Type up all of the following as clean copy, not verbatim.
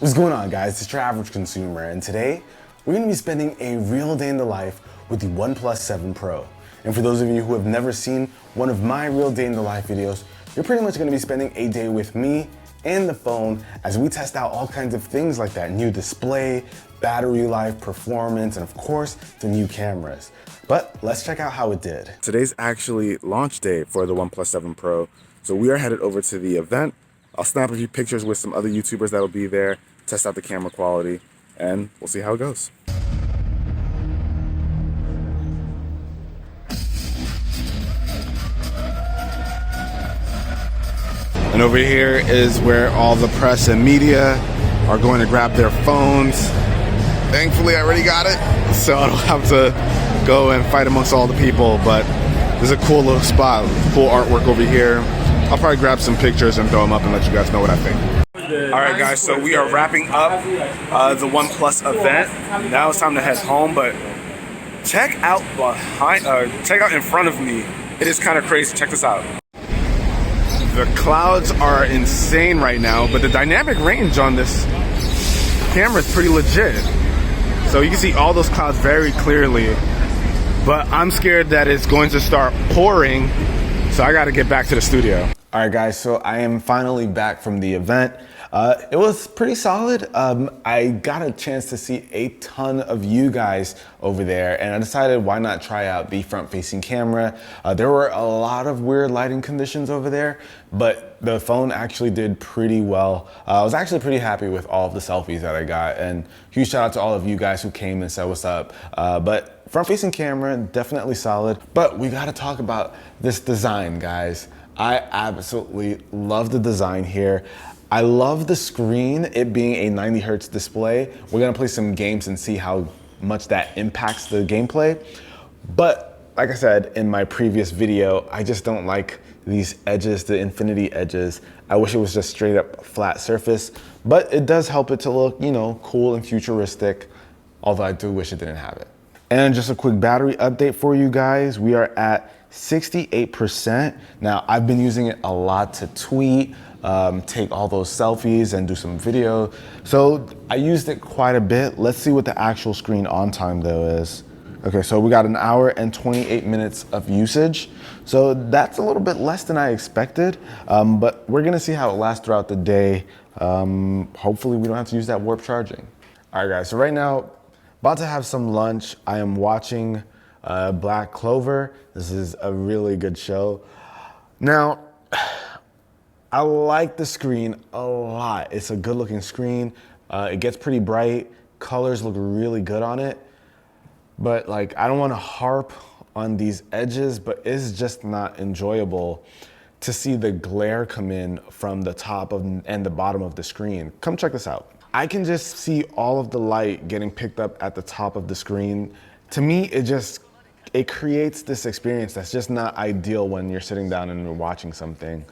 What's going on, guys? It's your average consumer, and today we're going to be spending a real day in the life with the OnePlus 7 Pro. And for those of you who have never seen one of my real day in the life videos, you're pretty much going to be spending a day with me and the phone as we test out all kinds of things like that new display, battery life, performance, and of course, the new cameras. But let's check out how it did. Today's actually launch day for the OnePlus 7 Pro, so we are headed over to the event. I'll snap a few pictures with some other YouTubers that'll be there, test out the camera quality, and we'll see how it goes. And over here is where all the press and media are going to grab their phones. Thankfully, I already got it, so I don't have to go and fight amongst all the people, but there's a cool little spot, cool artwork over here. I'll probably grab some pictures and throw them up and let you guys know what I think. Alright guys, so we are wrapping up the OnePlus event. Now it's time to head home, but check out in front of me. It is kind of crazy. Check this out. The clouds are insane right now, but the dynamic range on this camera is pretty legit. So you can see all those clouds very clearly, but I'm scared that it's going to start pouring, so I got to get back to the studio. All right, guys, so I am finally back from the event. It was pretty solid. I got a chance to see a ton of you guys over there, and I decided why not try out the front-facing camera. There were a lot of weird lighting conditions over there, but the phone actually did pretty well. I was actually pretty happy with all of the selfies that I got, and huge shout out to all of you guys who came and said what's up. But front-facing camera, definitely solid. But we gotta talk about this design, guys. I absolutely love the design here. I love the screen, it being a 90 hertz display. We're gonna play some games and see how much that impacts the gameplay. But like I said in my previous video, I just don't like these edges, the infinity edges. I wish it was just straight up flat surface, but it does help it to look, you know, cool and futuristic, although I do wish it didn't have it. And just a quick battery update for you guys. We are at 68%. Now, I've been using it a lot to tweet, take all those selfies and do some video. So I used it quite a bit. Let's see what the actual screen on time though is. Okay, so we got an hour and 28 minutes of usage. So that's a little bit less than I expected, but we're gonna see how it lasts throughout the day. Hopefully we don't have to use that warp charging. All right guys, so right now, about to have some lunch. I am watching Black Clover. This is a really good show. Now, I like the screen a lot. It's a good looking screen. It gets pretty bright. Colors look really good on it. But like, I don't wanna harp on these edges, but it's just not enjoyable to see the glare come in from the top and the bottom of the screen. Come check this out. I can just see all of the light getting picked up at the top of the screen. To me, it creates this experience that's just not ideal when you're sitting down and you're watching something.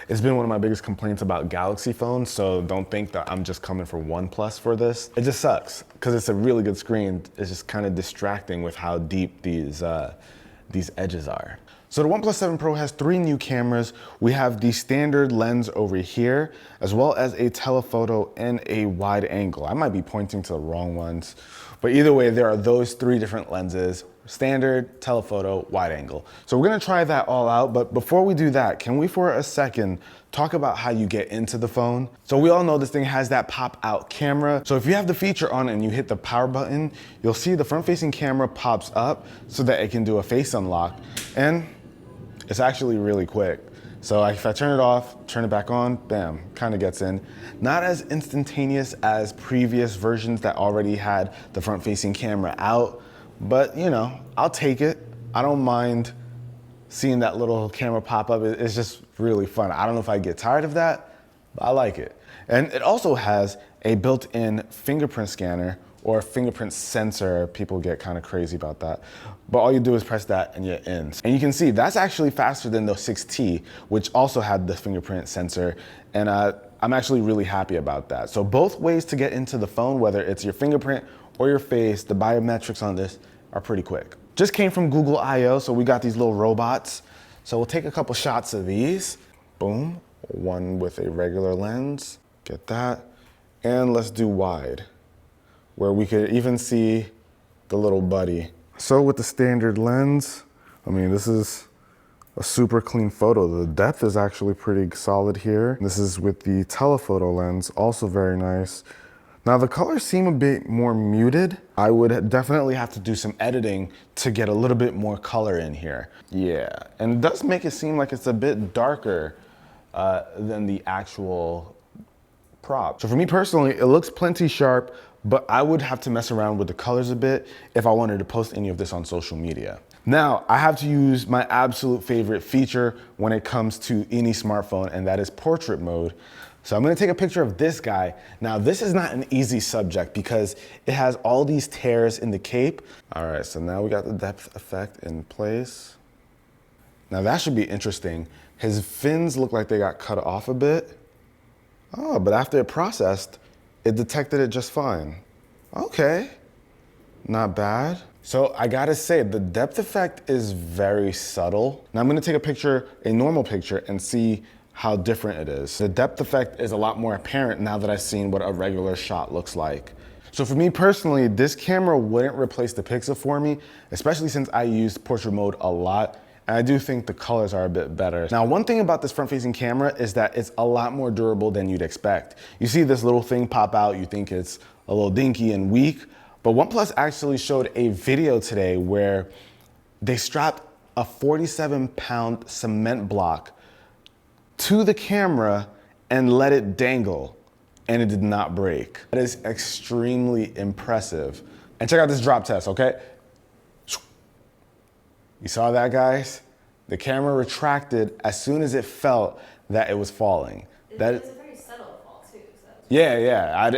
It's been one of my biggest complaints about Galaxy phones, so don't think that I'm just coming for OnePlus for this. It just sucks, because it's a really good screen. It's just kind of distracting with how deep these edges are. So the OnePlus 7 Pro has 3 new cameras. We have the standard lens over here, as well as a telephoto and a wide angle. I might be pointing to the wrong ones, but either way, there are those 3 different lenses: standard, telephoto, wide angle. So we're gonna try that all out, but before we do that, can we for a second talk about how you get into the phone? So we all know this thing has that pop-out camera. So if you have the feature on and you hit the power button, you'll see the front-facing camera pops up so that it can do a face unlock, and it's actually really quick. So if I turn it off, turn it back on, bam, kind of gets in. Not as instantaneous as previous versions that already had the front-facing camera out, but you know, I'll take it. I don't mind seeing that little camera pop up. It's just really fun. I don't know if I get tired of that, but I like it. And it also has a built-in fingerprint scanner or fingerprint sensor. People get kind of crazy about that. But all you do is press that and you're in. And you can see that's actually faster than the 6T, which also had the fingerprint sensor. And I'm actually really happy about that. So both ways to get into the phone, whether it's your fingerprint or your face, the biometrics on this are pretty quick. Just came from Google I/O, so we got these little robots. So we'll take a couple shots of these. Boom, one with a regular lens, get that. And let's do wide, where we could even see the little buddy. So with the standard lens, I mean, this is a super clean photo. The depth is actually pretty solid here. This is with the telephoto lens, also very nice. Now the colors seem a bit more muted. I would definitely have to do some editing to get a little bit more color in here. Yeah, and it does make it seem like it's a bit darker than the actual prop. So for me personally, it looks plenty sharp, but I would have to mess around with the colors a bit if I wanted to post any of this on social media. Now, I have to use my absolute favorite feature when it comes to any smartphone, and that is portrait mode. So I'm gonna take a picture of this guy. Now, this is not an easy subject because it has all these tears in the cape. All right, so now we got the depth effect in place. Now that should be interesting. His fins look like they got cut off a bit. Oh, but after it processed, it detected it just fine. Okay, not bad. So I gotta say, the depth effect is very subtle. Now I'm gonna take a picture, a normal picture, and see how different it is. The depth effect is a lot more apparent now that I've seen what a regular shot looks like. So for me personally, this camera wouldn't replace the Pixel for me, especially since I use portrait mode a lot. And I do think the colors are a bit better. Now, one thing about this front-facing camera is that it's a lot more durable than you'd expect. You see this little thing pop out, you think it's a little dinky and weak, but OnePlus actually showed a video today where they strapped a 47-pound cement block to the camera and let it dangle, and it did not break. That is extremely impressive. And check out this drop test, okay? You saw that, guys? The camera retracted as soon as it felt that it was falling. It's a very subtle fall too. So. Yeah,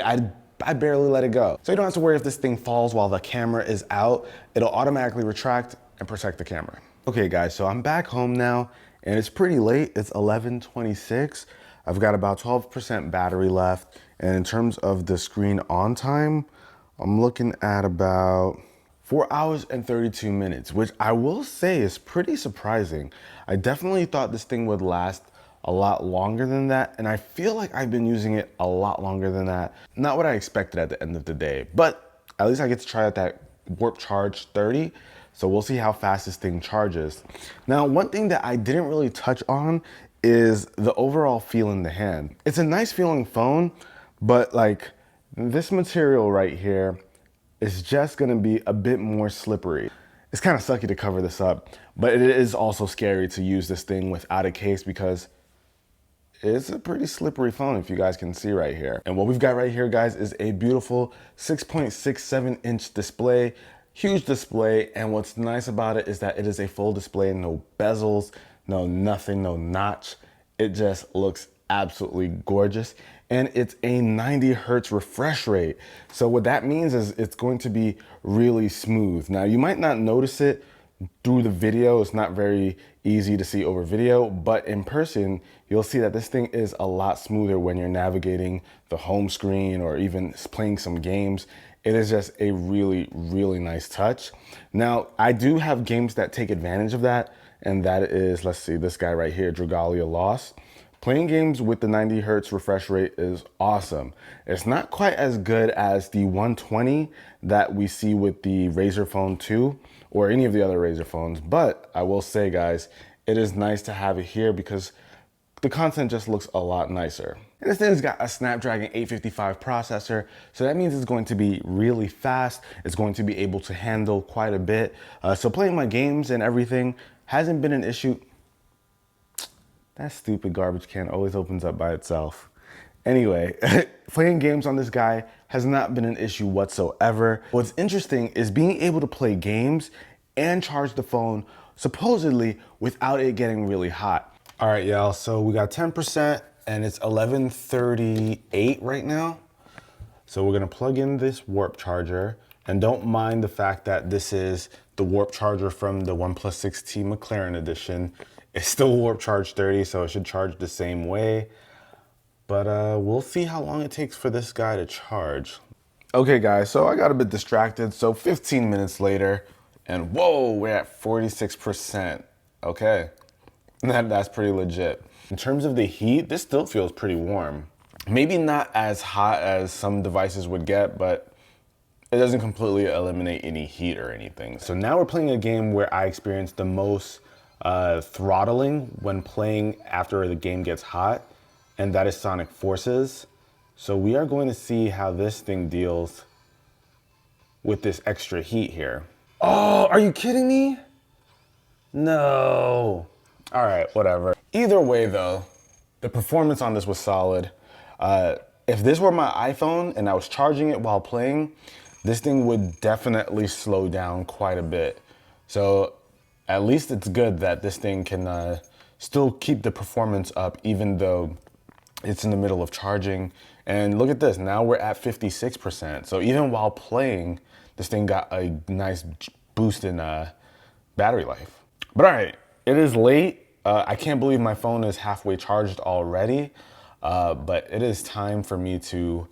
I barely let it go. So you don't have to worry if this thing falls while the camera is out. It'll automatically retract and protect the camera. Okay, guys, so I'm back home now, and it's pretty late. It's 11:26. I've got about 12% battery left, and in terms of the screen on time, I'm looking at about 4 hours and 32 minutes, which I will say is pretty surprising. I definitely thought this thing would last a lot longer than that, and I feel like I've been using it a lot longer than that. Not what I expected at the end of the day, but at least I get to try out that Warp Charge 30, so we'll see how fast this thing charges. Now, one thing that I didn't really touch on is the overall feel in the hand. It's a nice feeling phone, but like this material right here, it's just gonna be a bit more slippery. It's kind of sucky to cover this up, but it is also scary to use this thing without a case because it's a pretty slippery phone, if you guys can see right here. And what we've got right here, guys, is a beautiful 6.67-inch display, huge display. And what's nice about it is that it is a full display, no bezels, no nothing, no notch. It just looks absolutely gorgeous. And it's a 90 hertz refresh rate. So what that means is it's going to be really smooth. Now you might not notice it through the video. It's not very easy to see over video, but in person, you'll see that this thing is a lot smoother when you're navigating the home screen or even playing some games. It is just a really, really nice touch. Now, I do have games that take advantage of that, and that is, let's see, this guy right here, Dragalia Lost. Playing games with the 90 hertz refresh rate is awesome. It's not quite as good as the 120 that we see with the Razer Phone 2 or any of the other Razer phones, but I will say, guys, it is nice to have it here because the content just looks a lot nicer. And this thing's got a Snapdragon 855 processor, so that means it's going to be really fast. It's going to be able to handle quite a bit. So playing my games and everything hasn't been an issue. That stupid garbage can always opens up by itself. Anyway, playing games on this guy has not been an issue whatsoever. What's interesting is being able to play games and charge the phone supposedly without it getting really hot. All right, y'all, so we got 10% and it's 11:38 right now. So we're gonna plug in this Warp charger, and don't mind the fact that this is the Warp charger from the OnePlus 6T McLaren edition. It's still Warp Charge 30, so it should charge the same way. But we'll see how long it takes for this guy to charge. Okay, guys, so I got a bit distracted. So 15 minutes later, and whoa, we're at 46%. Okay, that's pretty legit. In terms of the heat, this still feels pretty warm. Maybe not as hot as some devices would get, but it doesn't completely eliminate any heat or anything. So now we're playing a game where I experience the most throttling when playing after the game gets hot, and that is Sonic Forces. So we are going to see how this thing deals with this extra heat here. Oh, are you kidding me? No. All right, whatever. Either way though, the performance on this was solid. If this were my iPhone and I was charging it while playing, this thing would definitely slow down quite a bit. So at least it's good that this thing can still keep the performance up even though it's in the middle of charging. And look at this, now we're at 56%. So even while playing, this thing got a nice boost in battery life. But all right, it is late. I can't believe my phone is halfway charged already, but it is time for me to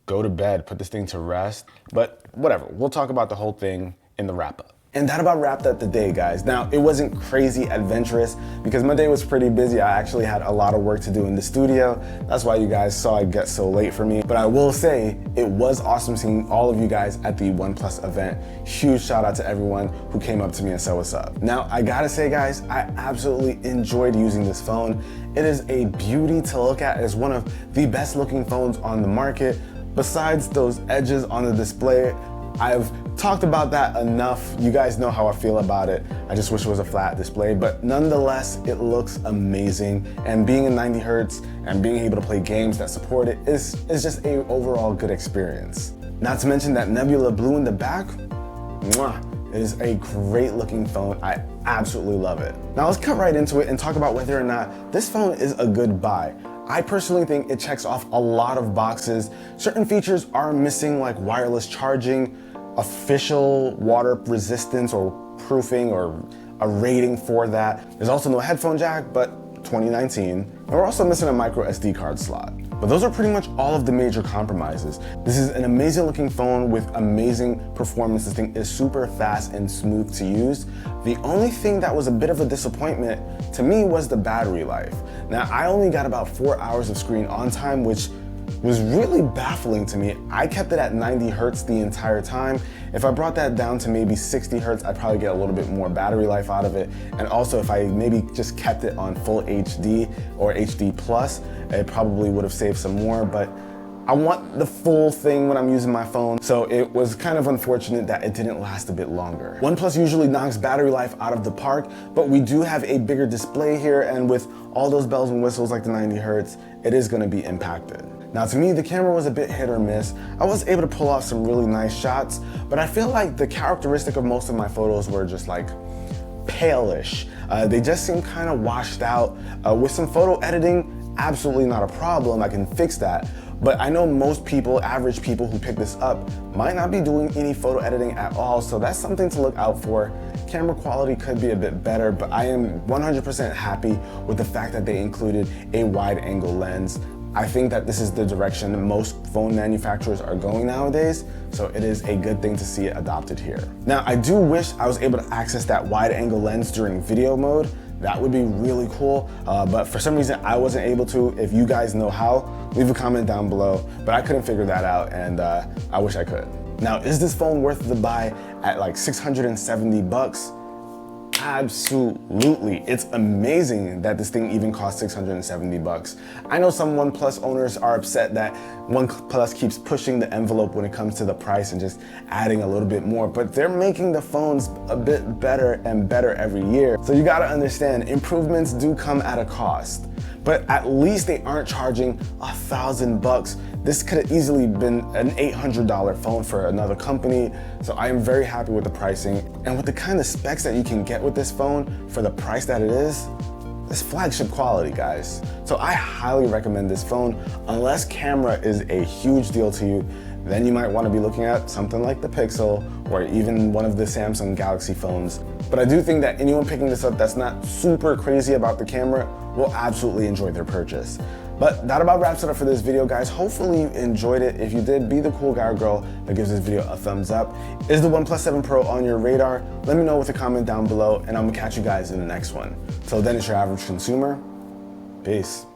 go to bed, put this thing to rest. But whatever, we'll talk about the whole thing in the wrap up. And that about wrapped up the day, guys. Now, it wasn't crazy adventurous because my day was pretty busy. I actually had a lot of work to do in the studio. That's why you guys saw it get so late for me. But I will say, it was awesome seeing all of you guys at the OnePlus event. Huge shout out to everyone who came up to me and said what's up. Now, I gotta say, guys, I absolutely enjoyed using this phone. It is a beauty to look at. It's one of the best looking phones on the market. Besides those edges on the display, I've talked about that enough. You guys know how I feel about it. I just wish it was a flat display, but nonetheless, it looks amazing. And being in 90 hertz and being able to play games that support it is just a overall good experience. Not to mention that nebula blue in the back, mwah, it is a great looking phone. I absolutely love it. Now let's cut right into it and talk about whether or not this phone is a good buy. I personally think it checks off a lot of boxes. Certain features are missing, like wireless charging, official water resistance or proofing or a rating for that. There's also no headphone jack, but 2019. And we're also missing a micro SD card slot. But those are pretty much all of the major compromises. This is an amazing looking phone with amazing performance. This thing is super fast and smooth to use. The only thing that was a bit of a disappointment to me was the battery life. Now, I only got about 4 hours of screen on time, which was really baffling to me. I kept it at 90 hertz the entire time. If I brought that down to maybe 60 hertz, I'd probably get a little bit more battery life out of it. And also if I maybe just kept it on full HD or HD plus, it probably would have saved some more, but I want the full thing when I'm using my phone, so it was kind of unfortunate that it didn't last a bit longer. OnePlus usually knocks battery life out of the park, but we do have a bigger display here, and with all those bells and whistles like the 90 hertz, it is gonna be impacted. Now to me, the camera was a bit hit or miss. I was able to pull off some really nice shots, but I feel like the characteristic of most of my photos were just like palish. They just seem kind of washed out. With some photo editing, absolutely not a problem, I can fix that. But I know most people, average people who pick this up, might not be doing any photo editing at all, so that's something to look out for. Camera quality could be a bit better, but I am 100% happy with the fact that they included a wide angle lens. I think that this is the direction most phone manufacturers are going nowadays, so it is a good thing to see it adopted here. Now, I do wish I was able to access that wide angle lens during video mode. That would be really cool, but for some reason I wasn't able to. If you guys know how, leave a comment down below, but I couldn't figure that out, and I wish I could. Now, is this phone worth the buy at like 670 bucks? Absolutely. It's amazing that this thing even costs 670 bucks. I know some OnePlus owners are upset that OnePlus keeps pushing the envelope when it comes to the price and just adding a little bit more, but they're making the phones a bit better and better every year. So you gotta understand, improvements do come at a cost, but at least they aren't charging $1,000. This could have easily been an $800 phone for another company, so I am very happy with the pricing. And with the kind of specs that you can get with this phone for the price that it is, it's flagship quality, guys. So I highly recommend this phone. Unless camera is a huge deal to you, then you might want to be looking at something like the Pixel or even one of the Samsung Galaxy phones. But I do think that anyone picking this up that's not super crazy about the camera will absolutely enjoy their purchase. But that about wraps it up for this video, guys. Hopefully you enjoyed it. If you did, be the cool guy or girl that gives this video a thumbs up. Is the OnePlus 7 Pro on your radar? Let me know with a comment down below, and I'm gonna catch you guys in the next one. Till then, it's your average consumer. Peace.